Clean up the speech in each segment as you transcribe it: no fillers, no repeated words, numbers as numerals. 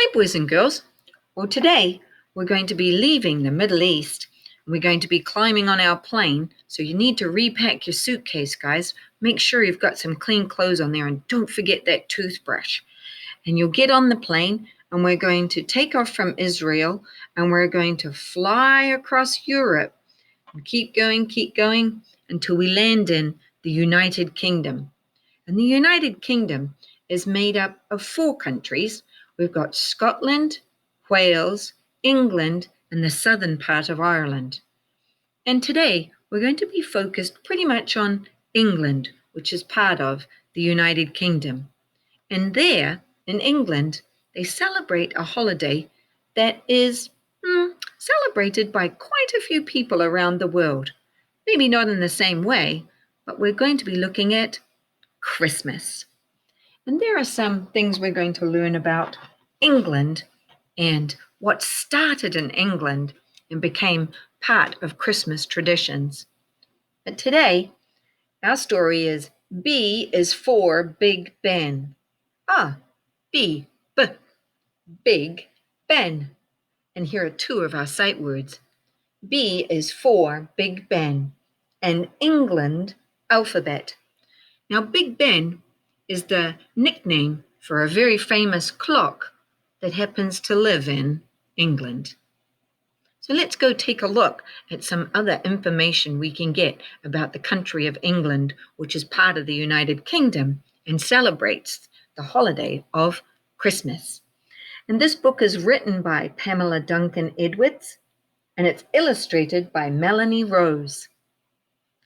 Hi, boys and girls. Well, today we're going to be leaving the Middle East. We're going to be climbing on our plane, so you need to repack your suitcase, guys. Make sure you've got some clean clothes on there, and don't forget that toothbrush. And you'll get on the plane, and we're going to take off from Israel, and we're going to fly across Europe and keep going until we land in the United Kingdom. And the United Kingdom is made up of 4 countries. We've got Scotland, Wales, England, and the southern part of Ireland. And today we're going to be focused pretty much on England, which is part of the United Kingdom. And there, in England, they celebrate a holiday that is celebrated by quite a few people around the world. Maybe not in the same way, but we're going to be looking at Christmas. And there are some things we're going to learn about England and what started in England and became part of Christmas traditions. But today, our story is B is for Big Ben. Big Ben. And here are 2 of our sight words. B is for Big Ben and England alphabet. Now, Big Ben is the nickname for a very famous clock that happens to live in England. So let's go take a look at some other information we can get about the country of England, which is part of the United Kingdom and celebrates the holiday of Christmas. And this book is written by Pamela Duncan Edwards, and it's illustrated by Melanie Rose.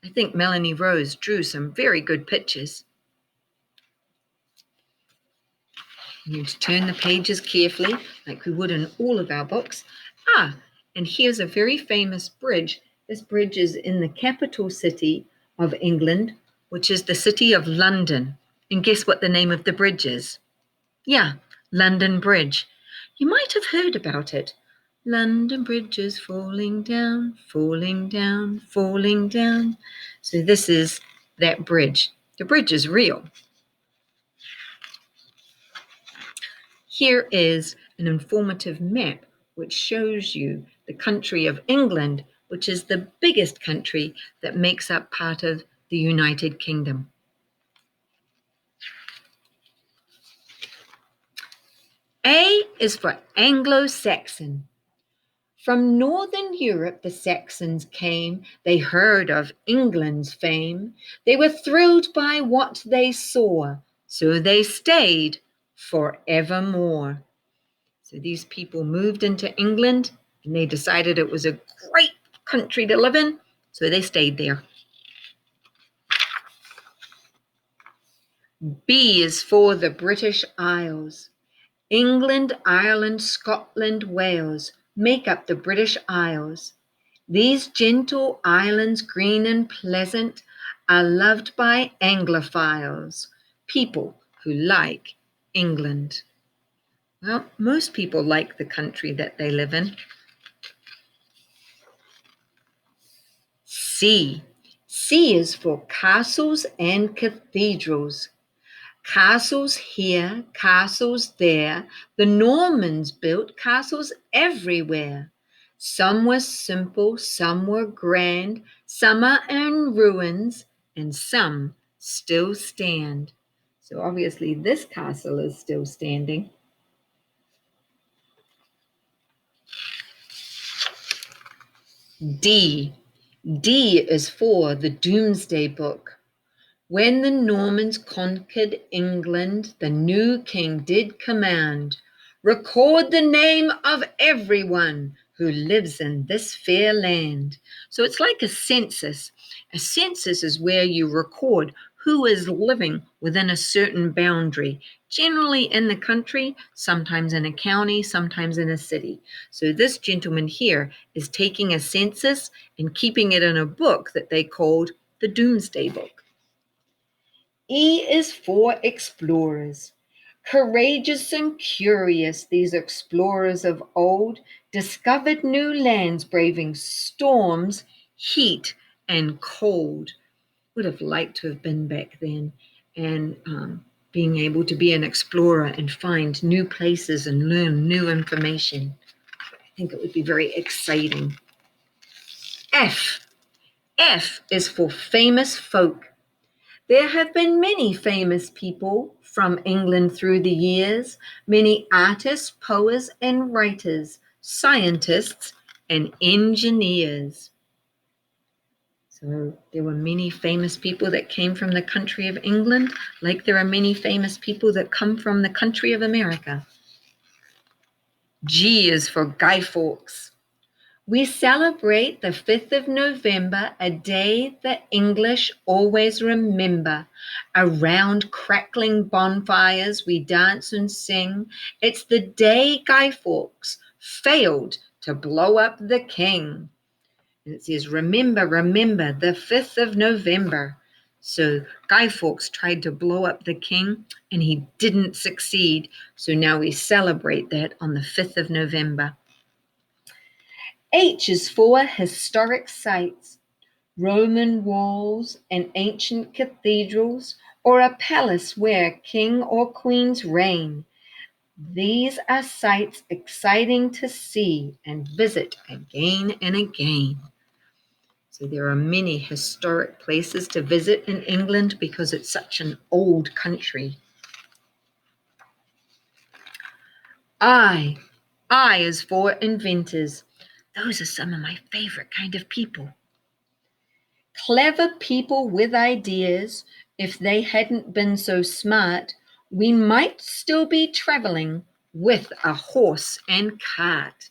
I think Melanie Rose drew some very good pictures. You need to turn the pages carefully, like we would in all of our books. And here's a very famous bridge. This bridge is in the capital city of England, which is the city of London. And guess what the name of the bridge is? Yeah, London Bridge. You might have heard about it. London Bridge is falling down, falling down, falling down. So this is that bridge. The bridge is real. Here is an informative map which shows you the country of England, which is the biggest country that makes up part of the United Kingdom. A is for Anglo Saxon. From northern Europe the Saxons came. They heard of England's fame. They were thrilled by what they saw, so they stayed forevermore. So these people moved into England and they decided it was a great country to live in, so they stayed there. B is for the British Isles. England, Ireland, Scotland, Wales make up the British Isles. These gentle islands, green and pleasant, are loved by Anglophiles, people who like England. Well, most people like the country that they live in. C. C is for castles and cathedrals. Castles here, castles there. The Normans built castles everywhere. Some were simple, some were grand, some are in ruins, and some still stand. So obviously this castle is still standing. D. D is for the Doomsday Book. When the Normans conquered England, the new king did command, record the name of everyone who lives in this fair land. So it's like a census. A census is where you record who is living within a certain boundary, generally in the country, sometimes in a county, sometimes in a city. So this gentleman here is taking a census and keeping it in a book that they called the Doomsday Book. E is for explorers. Courageous and curious, these explorers of old discovered new lands, braving storms, heat, and cold. Would have liked to have been back then and being able to be an explorer and find new places and learn new information. I think it would be very exciting. F. F is for famous folk. There have been many famous people from England through the years, many artists, poets, and writers, scientists, and engineers. So there were many famous people that came from the country of England, like there are many famous people that come from the country of America. G is for Guy Fawkes. We celebrate the 5th of November, a day the English always remember. Around crackling bonfires, we dance and sing. It's the day Guy Fawkes failed to blow up the king. And it says, remember, remember, the 5th of November. So Guy Fawkes tried to blow up the king, and he didn't succeed. So now we celebrate that on the 5th of November. H is for historic sites, Roman walls and ancient cathedrals, or a palace where king or queens reign. These are sites exciting to see and visit again and again. So there are many historic places to visit in England because it's such an old country. I is for inventors. Those are some of my favorite kind of people. Clever people with ideas. If they hadn't been so smart, we might still be traveling with a horse and cart.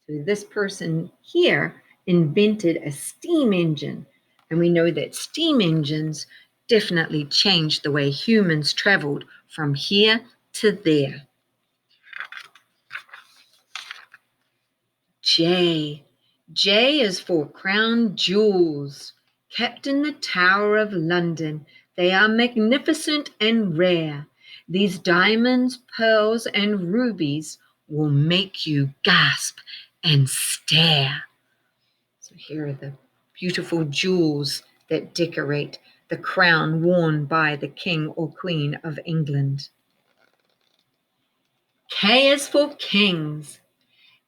So this person here invented a steam engine, and we know that steam engines definitely changed the way humans traveled from here to there. J is for crown jewels. Kept in the Tower of London, they are magnificent and rare. These diamonds, pearls, and rubies will make you gasp and stare. So here are the beautiful jewels that decorate the crown worn by the King or Queen of England. K is for kings.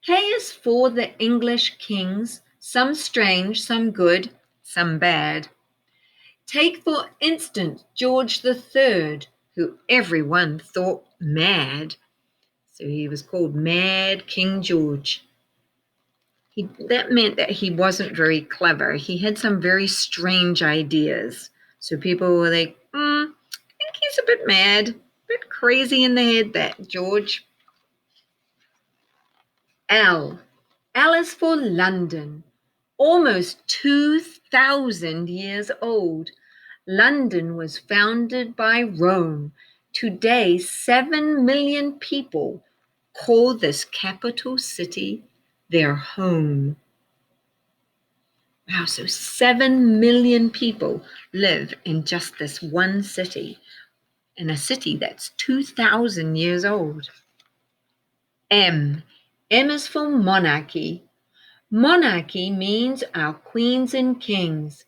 K is for the English kings, some strange, some good, some bad. Take, for instance, George III, who everyone thought mad. So he was called Mad King George. That meant that he wasn't very clever. He had some very strange ideas. So people were like, I think he's a bit mad, a bit crazy in the head, that George. L is for London. Almost 2,000 years old. London was founded by Rome. Today, 7 million people call this capital city their home. Wow, so 7 million people live in just this one city, in a city that's 2,000 years old. M is for monarchy. Monarchy means our queens and kings.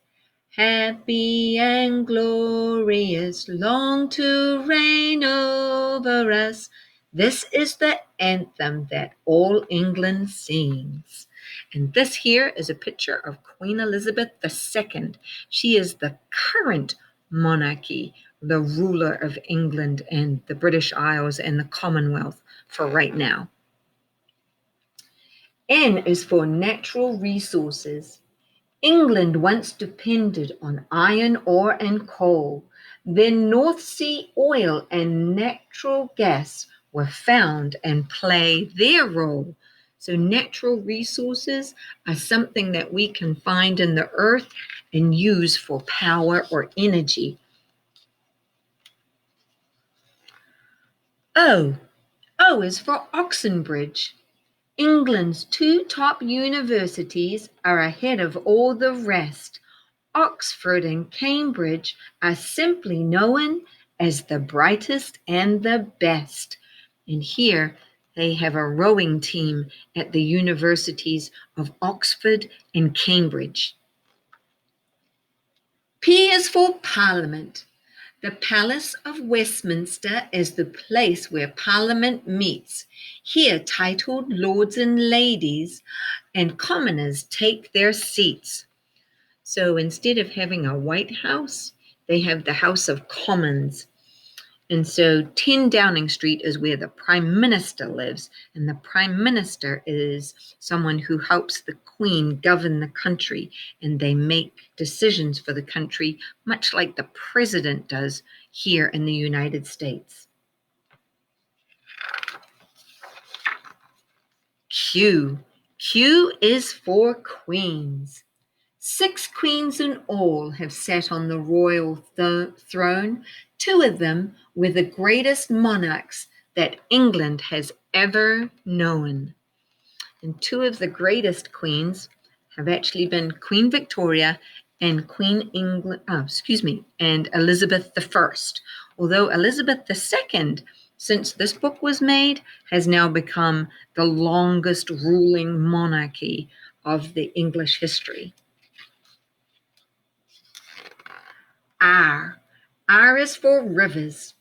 Happy and glorious, long to reign over us. This is the anthem that all England sings. And this here is a picture of Queen Elizabeth II. She is the current monarchy, the ruler of England and the British Isles and the Commonwealth for right now. N is for natural resources. England once depended on iron ore and coal. Then North Sea oil and natural gas were found and play their role. So natural resources are something that we can find in the earth and use for power or energy. O is for Oxenbridge. England's 2 top universities are ahead of all the rest. Oxford and Cambridge are simply known as the brightest and the best. And here they have a rowing team at the universities of Oxford and Cambridge. P is for Parliament. The Palace of Westminster is the place where Parliament meets. Here, titled lords and ladies and commoners take their seats. So instead of having a White House, they have the House of Commons. And so 10 Downing Street is where the Prime Minister lives. And the Prime Minister is someone who helps the Queen govern the country. And they make decisions for the country, much like the President does here in the United States. Q. Q is for queens. 6 queens in all have sat on the royal throne. 2 of them were the greatest monarchs that England has ever known. And 2 of the greatest queens have actually been Queen Victoria and and Elizabeth I. Although Elizabeth II, since this book was made, has now become the longest ruling monarchy of the English history. R. R is for rivers.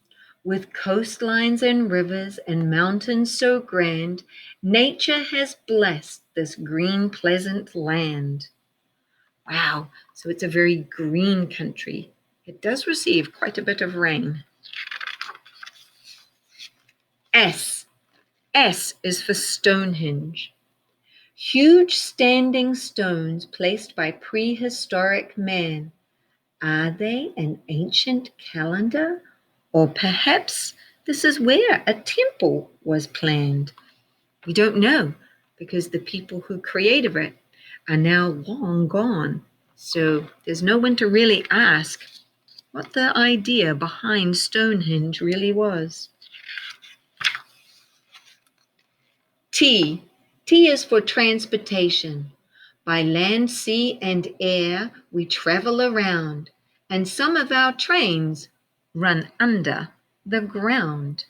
With coastlines and rivers and mountains so grand, nature has blessed this green, pleasant land. Wow, so it's a very green country. It does receive quite a bit of rain. S. S is for Stonehenge. Huge standing stones placed by prehistoric man. Are they an ancient calendar? Or perhaps this is where a temple was planned. We don't know because the people who created it are now long gone. So there's no one to really ask what the idea behind Stonehenge really was. T. T is for transportation. By land, sea, and air, we travel around, and some of our trains run under the ground.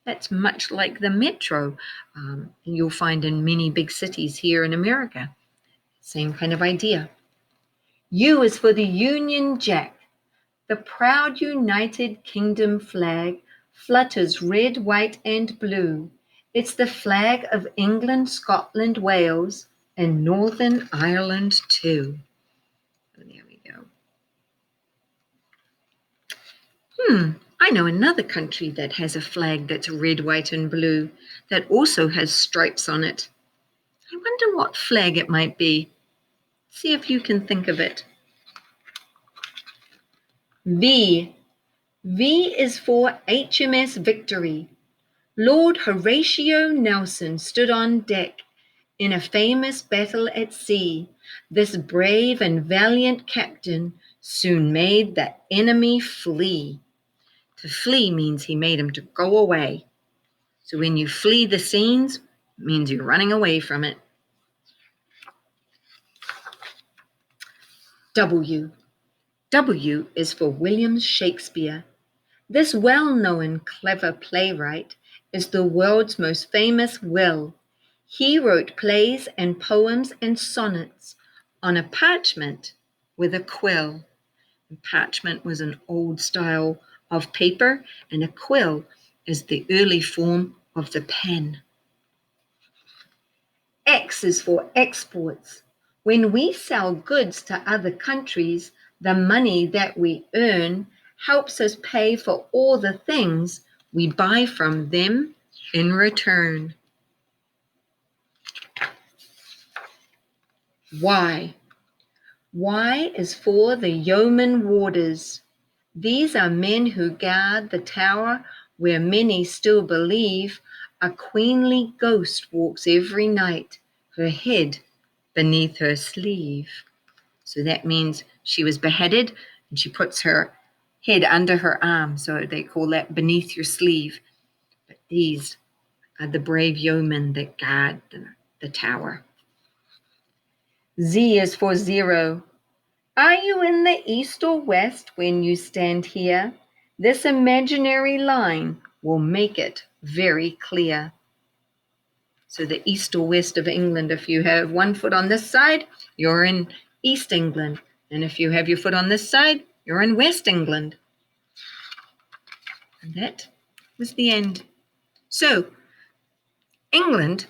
That's much like the metro you'll find in many big cities here in America. Same kind of idea. U is for the Union Jack. The proud United Kingdom flag flutters red, white, and blue. It's the flag of England, Scotland, Wales, and Northern Ireland too. Oh, there we go. I know another country that has a flag that's red, white, and blue that also has stripes on it. I wonder what flag it might be. See if you can think of it. V. V is for HMS Victory. Lord Horatio Nelson stood on deck in a famous battle at sea. This brave and valiant captain soon made the enemy flee. To flee means he made him to go away. So when you flee the scenes, it means you're running away from it. W. W is for William Shakespeare. This well-known clever playwright is the world's most famous Will. He wrote plays and poems and sonnets on a parchment with a quill. And parchment was an old style of paper, and a quill is the early form of the pen. X is for exports. When we sell goods to other countries, the money that we earn helps us pay for all the things we buy from them in return. Y. Y is for the yeoman warders. These are men who guard the tower where many still believe a queenly ghost walks every night, her head beneath her sleeve. So that means she was beheaded and she puts her head under her arm. So they call that beneath your sleeve. But these are the brave yeomen that guard the tower. Z is for zero. Are you in the east or west when you stand here? This imaginary line will make it very clear. So the east or west of England, if you have one foot on this side, you're in East England. And if you have your foot on this side, you're in West England. And that was the end. So, England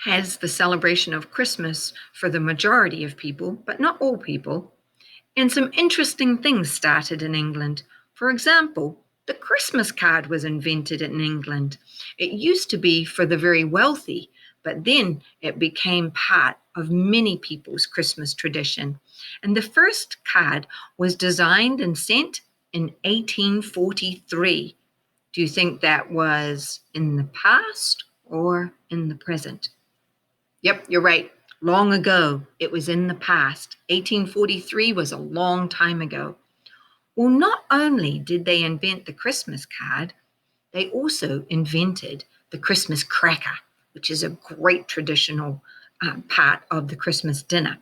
has the celebration of Christmas for the majority of people, but not all people. And some interesting things started in England. For example, the Christmas card was invented in England. It used to be for the very wealthy, but then it became part of many people's Christmas tradition. And the first card was designed and sent in 1843. Do you think that was in the past or in the present? Yep, you're right. Long ago. It was in the past. 1843 was a long time ago. Well, not only did they invent the Christmas card, they also invented the Christmas cracker, which is a great traditional part of the Christmas dinner.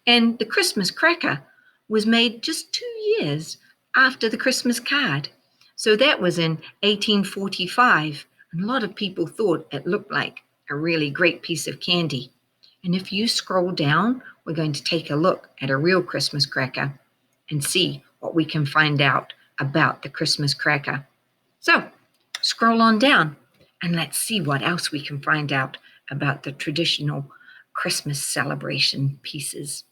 And the Christmas cracker was made just 2 years after the Christmas card. So that was in 1845. And a lot of people thought it looked like a really great piece of candy. And if you scroll down, we're going to take a look at a real Christmas cracker and see what we can find out about the Christmas cracker. So scroll on down and let's see what else we can find out about the traditional Christmas celebration pieces.